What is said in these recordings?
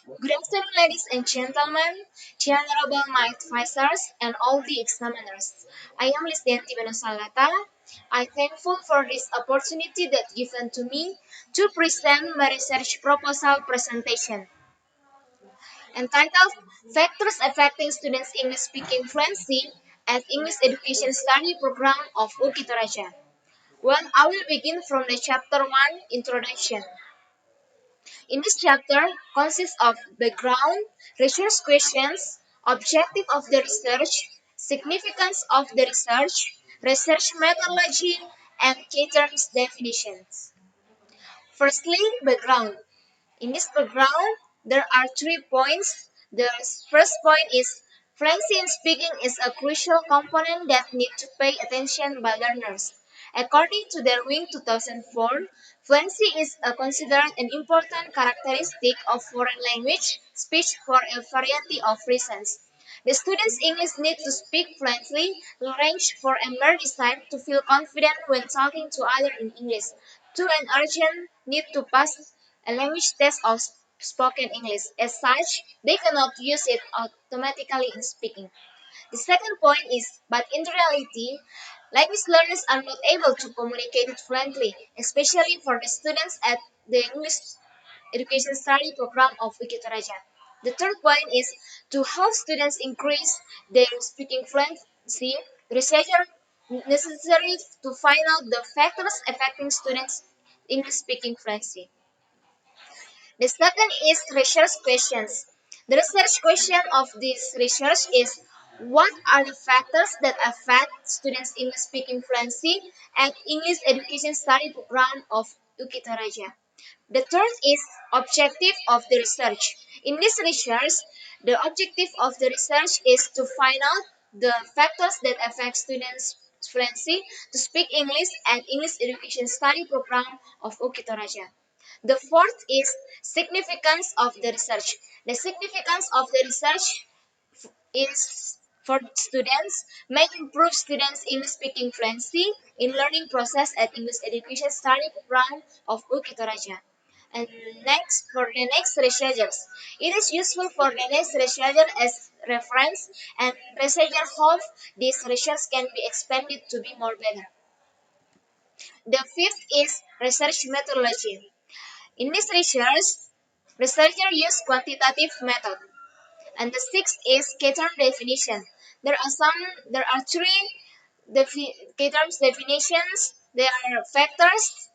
Good afternoon, ladies and gentlemen, the honorable my advisors, and all the examiners. I am Lisdayanti Beno Sallata. I am thankful for this opportunity that given to me to present my research proposal presentation entitled Factors Affecting Students' English Speaking Fluency at English Education Study Program of UKI Toraja. Well, I will begin from the chapter 1 Introduction. In this chapter consists of background, research questions, objective of the research, significance of the research methodology, and key terms definitions. Firstly, background. In this background, there are 3 points. The first point is fluency in speaking is a crucial component that needs to pay attention by learners. According to Darwin 2004, fluency is considered an important characteristic of foreign language speech for a variety of reasons. The student's English need to speak fluently, range for a mere desire to feel confident when talking to others in English, to an urgent need to pass a language test of spoken English. As such, they cannot use it automatically in speaking. The second point is, but in reality, language learners are not able to communicate it fluently, especially for the students at the English education study program of Wikitoraja. The third point is to help students increase their speaking fluency. Researchers necessary to find out the factors affecting students' English speaking fluency. The second is research questions. The research question of this research is what are the factors that affect students' English speaking fluency at English education study program of Ukitaraja? The third is objective of the research. In this research, the objective of the research is to find out the factors that affect students' fluency to speak English at English education study program of Ukitaraja. The fourth is significance of the research. The significance of the research is for students may improve students' English speaking fluency in learning process at English education study program of UKI Toraja. And next, for the next researchers, it is useful for the next researcher as reference, and researcher hope this research can be expanded to be more better. The fifth is research methodology. In this research, researchers use quantitative method. And the sixth is K-term definition. There are three K-terms definitions. There are factors,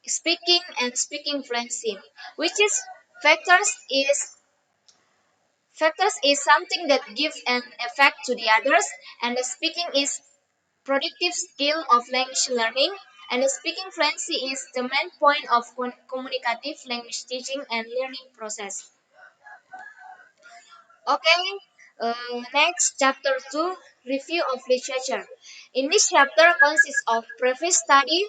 speaking, and speaking fluency. Which is factors is factors is something that gives an effect to the others, and the speaking is productive skill of language learning, and the speaking fluency is the main point of communicative language teaching and learning process. Okay, next chapter 2 review of literature. In this chapter consists of preface study,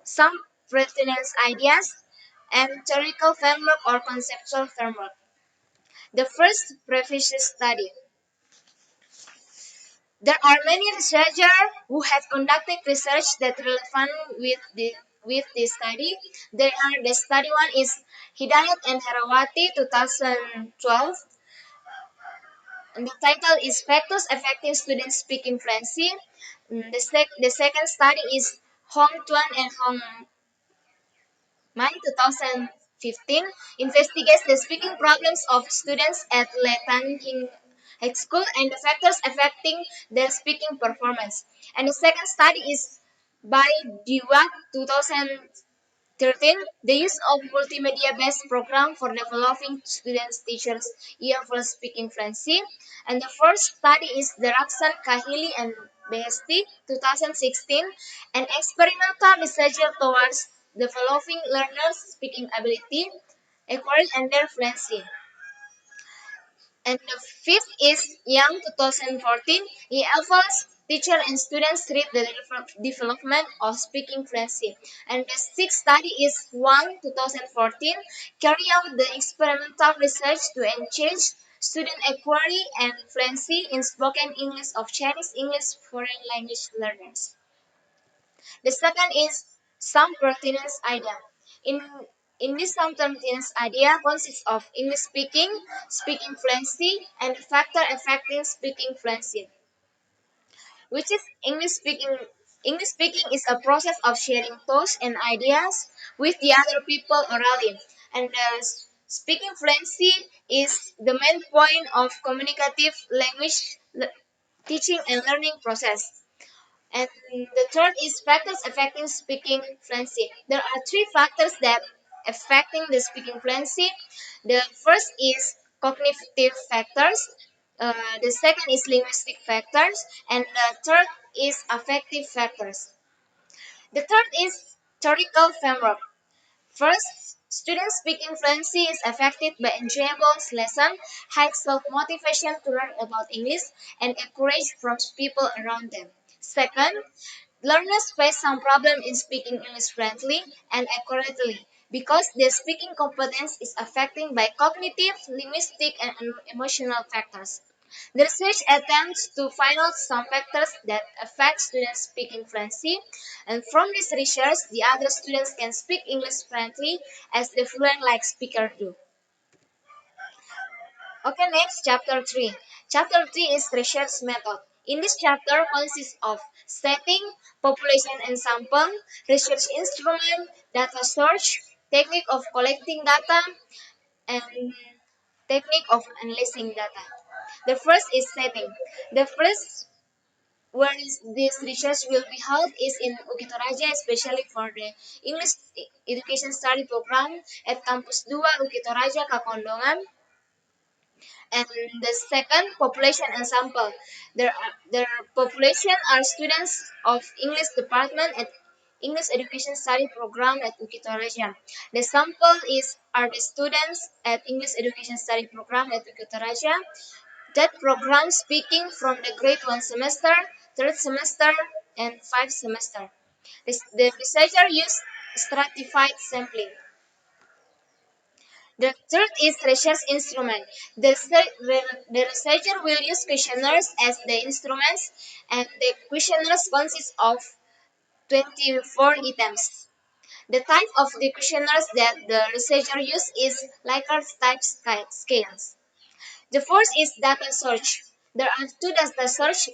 some pertinent ideas, and theoretical framework or conceptual framework. The first preface study. There are many researchers who have conducted research that relevant with this study. The study one is Hidayat and Herawati 2012. And the title is Factors Affecting Student Speaking Fluency. The second study is Hong Tuan and Hong Mai 2015 investigates the speaking problems of students at Letan High School and the factors affecting their speaking performance. And the second study is by Diwak 2013, the use of multimedia-based program for developing students, teachers, EFL speaking fluency. And the first study is the Raksan Kahili and BST 2016, an experimental research towards developing learners' speaking ability, acquired and their fluency. And the fifth is Young 2014. It evaluates teacher and students read the development of speaking fluency. And the sixth study is Wang 2014. Carry out the experimental research to enhance student inquiry and fluency in spoken English of Chinese English foreign language learners. The second is some pertinence item. In In this simultaneous idea consists of English speaking, speaking fluency, and the factor affecting speaking fluency, which is English speaking. English speaking is a process of sharing thoughts and ideas with the other people orally, and speaking fluency is the main point of communicative language teaching and learning process. And the third is factors affecting speaking fluency. There are three factors that affecting the speaking fluency. The first is cognitive factors. The second is linguistic factors, and the third is affective factors. The third is theoretical framework. First, student speaking fluency is affected by enjoyable lesson, high self-motivation to learn about English, and encourage from people around them. Second, learners face some problem in speaking English fluently and accurately because their speaking competence is affected by cognitive, linguistic, and emotional factors. The research attempts to find out some factors that affect students' speaking fluency, and from this research, the other students can speak English fluently as the fluent like speaker do. Okay, next, chapter 3. Chapter 3 is research method. In this chapter consists of setting, population and sample, research instrument, data search, technique of collecting data, and technique of analyzing data. The first is setting. The first where this research will be held is in Bukit Toraja, especially for the English Education Study Program at Campus 2 Bukit Toraja, Kakondongan. And the second, population ensemble. Their population are students of English department at English Education Study Program at Bukit Toraja. The sample is are the students at English Education Study Program at Bukit Toraja. That program speaking from the grade 1 semester, 3rd semester, and 5th semester. The researcher used stratified sampling. The third is research instrument. The researcher will use questionnaires as the instruments, and the questionnaires consist of 24 items. The type of the questionnaires that the researcher use is Likert type scales. The fourth is data search. There are two data search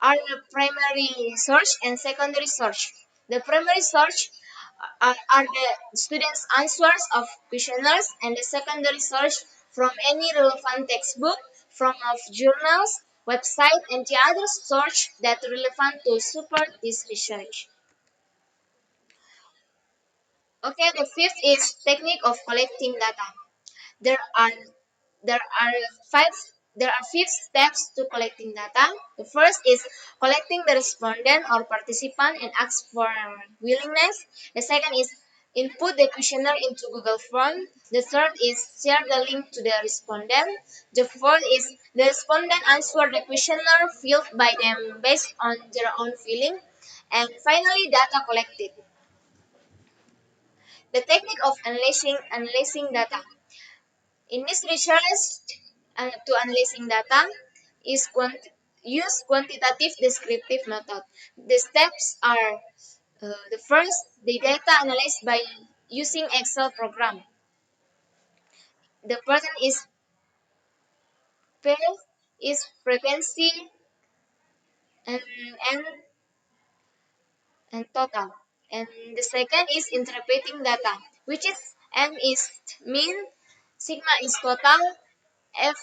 are the primary search and secondary search. The primary search are the students' answers of questionnaires, and the secondary search from any relevant textbook, from of journals, website, and the other search that relevant to support this research. Okay, the fifth is technique of collecting data. There are there are five there are 5 steps to collecting data. The first is collecting the respondent or participant and ask for willingness. The second is input the questionnaire into Google Form. The third is share the link to the respondent. The fourth is the respondent answer the questionnaire filled by them based on their own feeling. And finally, data collected. The technique of analyzing data. In this research to analyzing data is use quantitative descriptive method. The steps are the first, the data analyzed by using Excel program. The person is P is frequency and N and total. And the second is interpreting data, which is M is mean, sigma is total, F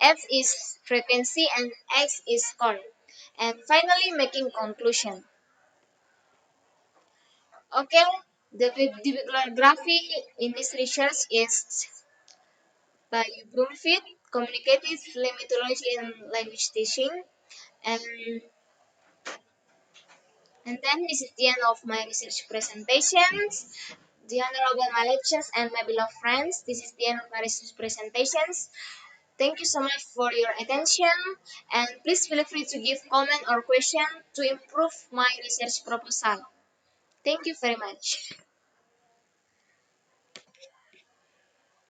F is frequency, and X is score. And finally, making conclusion. Okay, the bibliography in this research is by Broomfield, Communicative Methodology and Language Teaching. And, and then this is the end of my research presentations. The honorable my lectures and my beloved friends, this is the end of my research presentations. Thank you so much for your attention, and please feel free to give comment or question to improve my research proposal. Thank you very much.